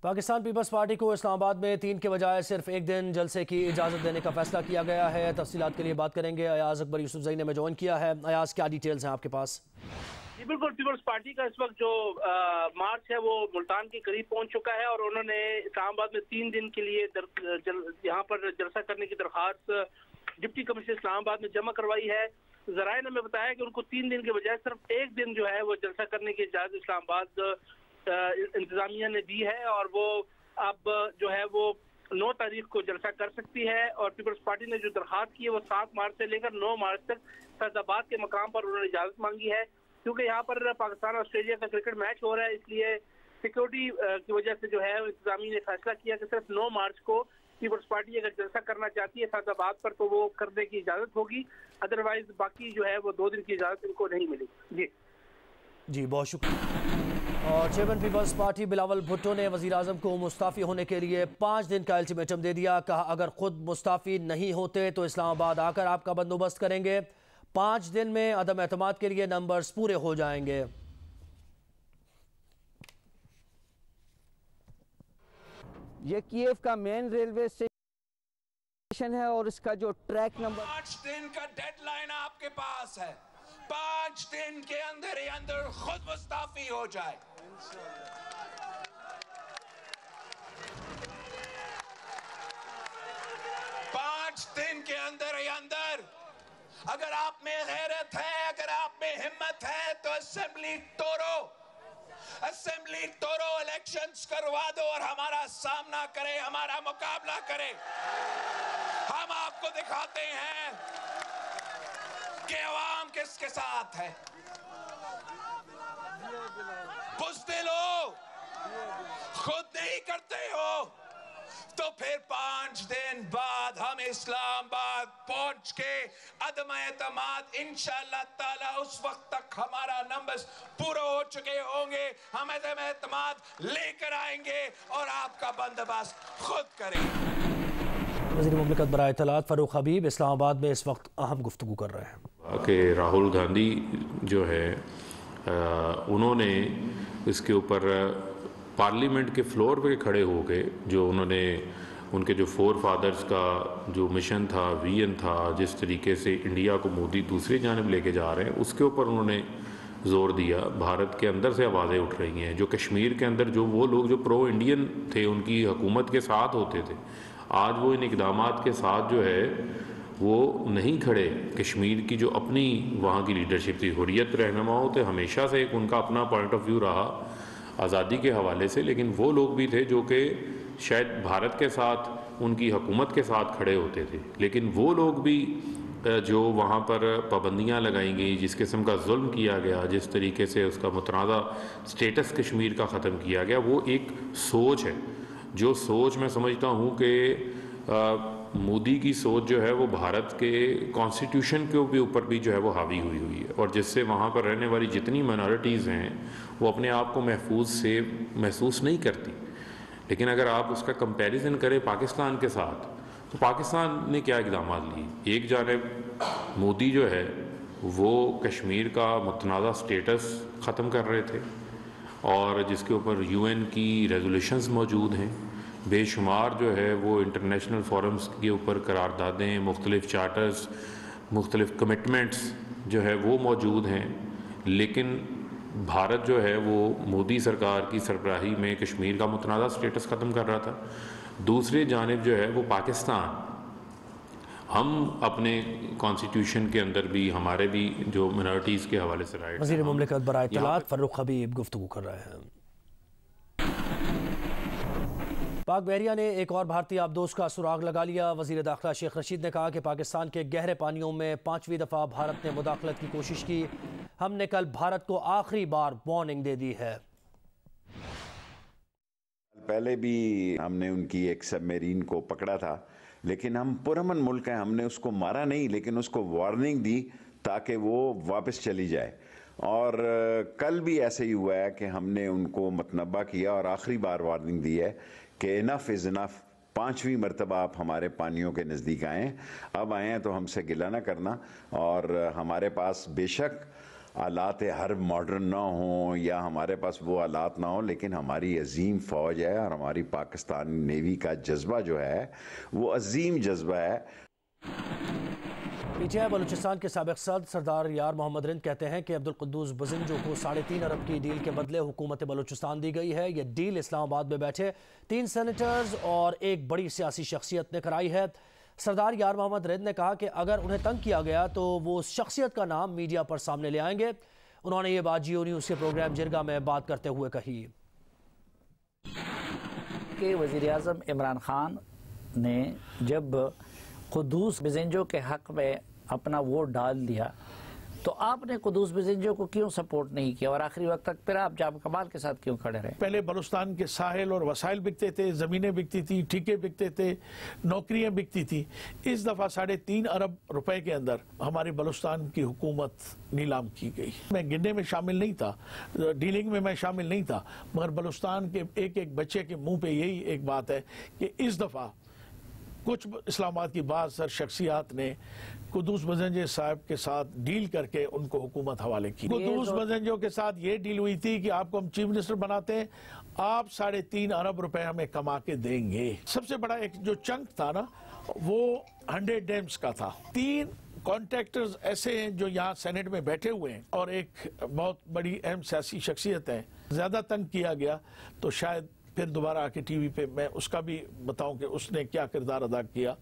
Pakistan peoples party को इस्लामाबाद में 3 के बजाय सिर्फ एक दिन जलसे की इजाज़त देने का फैसला किया गया है। तफसीलात के लिए बात करेंगे। अयाज अकबर यूसुफजई ने हमें ज्वाइन किया है। अयाज, क्या डिटेल्स हैं आपके पास? जी बिल्कुल, पीपल्स पार्टी का इस वक्त जो मार्च है वो मुल्तान के करीब पहुंच चुका है और उन्होंने इस्लामाबाद में 3 दिन के लिए यहाँ पर जलसा करने की दरख्वास्त डिप्टी कमिश्नर इस्लामाबाद में जमा करवाई है। जराए ने हमें बताया कि उनको 3 दिन के बजाय सिर्फ एक दिन जो है वो जलसा करने की इजाज़त इस्लामाबाद इंतजामिया ने दी है और वो अब जो है वो 9 तारीख को जलसा कर सकती है। और पीपल्स पार्टी ने जो दरख्वास्त की है वो 7 मार्च से लेकर 9 मार्च तक फैसलाबाद के मकाम पर उन्होंने इजाज़त मांगी है, क्योंकि यहाँ पर पाकिस्तान ऑस्ट्रेलिया का क्रिकेट मैच हो रहा है। इसलिए सिक्योरिटी की वजह से जो है इंतजामिया ने फैसला किया कि सिर्फ 9 मार्च को पीपल्स पार्टी अगर जलसा करना चाहती है फैसलाबाद पर तो वो करने की इजाज़त होगी, अदरवाइज बाकी जो है वो 2 दिन की इजाज़त इनको नहीं मिलेगी। जी बहुत शुक्रिया। और chairman Peoples Party Bilawal Bhutto ने वज़ीर आज़म को मुस्ताफ़ी होने के लिए 5 दिन का अल्टीमेटम दे दिया। कहा अगर खुद मुस्ताफ़ी नहीं होते तो इस्लामाबाद आकर आपका बंदोबस्त करेंगे। 5 दिन में अदम एतमाद के लिए नंबर्स पूरे हो जाएंगे। ये कीव का मेन रेलवे स्टेशन है और इसका जो ट्रैक नंबर 5 दिन का डेडलाइन आपके पास है। 5 दिन के अंदर ही अंदर खुद मुस्ताफी हो जाए। पांच दिन के अंदर ही अंदर अगर आप में गैरत है, अगर आप में हिम्मत है तो असेंबली तोड़ो, इलेक्शंस करवा दो और हमारा सामना करे, हमारा मुकाबला करे। हम आपको दिखाते हैं कि अवाम किसके साथ है। बुज़दिल हो, खुद नहीं करते हो तो फिर 5 दिन बाद हम इस्लामाबाद पहुंच के अदम एतमाद इंशाअल्लाह ताला उस वक्त तक हमारा नंबर्स पूरे हो चुके होंगे। हम अदम एतमाद लेकर आएंगे और आपका बंदोबस्त खुद करेंगे। वज़ीर मुमलिकत बराए इत्तलात फ़ारूक हबीब इस्लामाबाद में इस वक्त अहम गुफ्तगू कर रहे हैं कि राहुल गांधी जो है उन्होंने इसके ऊपर पार्लियामेंट के फ्लोर पे खड़े होके जो उन्होंने उनके जो 4 फादर्स का जो मिशन था, विजन था, जिस तरीके से इंडिया को मोदी दूसरी जानब लेके जा रहे हैं उसके ऊपर उन्होंने ज़ोर दिया। भारत के अंदर से आवाज़ें उठ रही हैं, जो कश्मीर के अंदर जो वो लोग जो प्रो इंडियन थे उनकी हुकूमत के साथ होते थे, आज वो इन इक़दामात के साथ जो है वो नहीं खड़े। कश्मीर की जो अपनी वहाँ की लीडरशिप थी, हुर्रियत रहनुमाओं थे, हमेशा से एक उनका अपना पॉइंट ऑफ व्यू रहा आज़ादी के हवाले से, लेकिन वो लोग भी थे जो कि शायद भारत के साथ उनकी हुकूमत के साथ खड़े होते थे, लेकिन वो लोग भी जो वहाँ पर पाबंदियाँ लगाई गई, जिस किस्म का जुल्म किया गया, जिस तरीके से उसका मुतनाज़ा स्टेटस कश्मीर का ख़त्म किया गया, वो एक सोच है। जो सोच मैं समझता हूँ कि मोदी की सोच जो है वो भारत के कॉन्स्टिट्यूशन के ऊपर भी जो है वो हावी हुई है और जिससे वहाँ पर रहने वाली जितनी माइनॉरिटीज़ हैं वो अपने आप को महफूज से महसूस नहीं करती। लेकिन अगर आप उसका कंपैरिजन करें पाकिस्तान के साथ, तो पाकिस्तान ने क्या इक़दाम लिए। एक जानिब मोदी जो है वो कश्मीर का मुतनाज़ा स्टेटस ख़त्म कर रहे थे और जिसके ऊपर UN की रेजोल्यूशंस मौजूद हैं, बेशुमार जो है वो इंटरनेशनल फोरम्स के ऊपर करारदादें, मुख्तलिफ चार्टर्स, मुख्तलिफ कमिटमेंट्स जो है वो मौजूद हैं, लेकिन भारत जो है वो मोदी सरकार की सरबराही में कश्मीर का मुतनाज़ा स्टेटस ख़त्म कर रहा था। दूसरी जानिब जो है वो पाकिस्तान, हम अपने कॉन्स्टिट्यूशन के अंदर भी हमारे भी जो मिनॉरिटीज़ के हवाले से राइट। वज़ीर मुमलिकत बराए इत्तलात फ़ारूक हबीब गुफ्तगू कर रहे हैं। पाक बहरिया ने एक और भारतीय आबदोश का सुराग लगा लिया। वज़ीर दाखिला शेख रशीद ने कहा कि पाकिस्तान के गहरे पानियों में 5वीं दफ़ा भारत ने मुदाखलत की कोशिश की। हमने कल भारत को आखिरी बार वार्निंग दे दी है। पहले भी हमने उनकी एक सबमरीन को पकड़ा था, लेकिन हम पुरअमन मुल्क हैं, हमने उसको मारा नहीं, लेकिन उसको वार्निंग दी ताकि वो वापस चली जाए। और कल भी ऐसे ही हुआ है कि हमने उनको मतनबा किया और आखिरी बार वार्निंग दी है कि इनफ इज़ इनफ। 5वीं मरतबा आप हमारे पानियों के नज़दीक आएँ, अब आए हैं तो हमसे गिला ना करना। और हमारे पास बेशक आलात हर मॉडर्न ना हो या हमारे पास वो आलात ना हो, लेकिन हमारी अजीम फ़ौज है और हमारी पाकिस्तानी नेवी का जज्बा जो है वो अजीम जज्बा है। पीटीआई बलूचिस्तान के साबिक़ सदर सरदार यार मोहम्मद रिंद कहते हैं कि अब्दुल कुद्दूस बजिंजो को 3.5 अरब की डील के बदले हुकूमत बलूचिस्तान दी गई है। यह डील इस्लामाबाद में बैठे 3 सेनेटर्स और एक बड़ी सियासी शख्सियत ने कराई है। सरदार यार मोहम्मद रिंद ने कहा कि अगर उन्हें तंग किया गया तो वो उस शख्सियत का नाम मीडिया पर सामने ले आएंगे। उन्होंने ये बात जियो न्यूज़ के प्रोग्राम जिरगा में बात करते हुए कही कि वज़ीर-ए-आज़म इमरान खान ने जब कुद्दूस बजिंजो के हक़ में अपना वोट डाल दिया तो आपने कुद्दूस बजिंजो को क्यों सपोर्ट नहीं किया और आखिरी वक्त तक फिर आप जाब कमाल के साथ क्यों खड़े रहे? पहले बलूचिस्तान के साहिल और वसाइल बिकते थे, ज़मीनें बिकती थी, ठीके बिकते थे, नौकरियां बिकती थी। इस दफ़ा 3.5 अरब रुपए के अंदर हमारी बलूचिस्तान की हुकूमत नीलाम की गई। मैं गिनने में शामिल नहीं था, डीलिंग में मैं शामिल नहीं था, मगर बलूचिस्तान के एक एक बच्चे के मुँह पर यही एक बात है कि इस दफ़ा कुछ इस्लामाबाद की बाज़ शख्सियात ने कुद्दूस बजिंजो साहब के साथ डील करके उनको हुकूमत हवाले की। कुद्दूस बजिंजो के साथ ये डील हुई थी कि आपको हम चीफ मिनिस्टर बनाते हैं, आप 3.5 अरब रुपए हमें कमा के देंगे। सबसे बड़ा एक जो चंक था ना वो 100 डैम्स का था। 3 कॉन्ट्रैक्टर्स ऐसे हैं जो यहाँ सेनेट में बैठे हुए हैं और एक बहुत बड़ी अहम सियासी शख्सियत है। ज्यादा तंग किया गया तो शायद फिर दोबारा आके टीवी पे मैं उसका भी बताऊं कि उसने क्या किरदार अदा किया।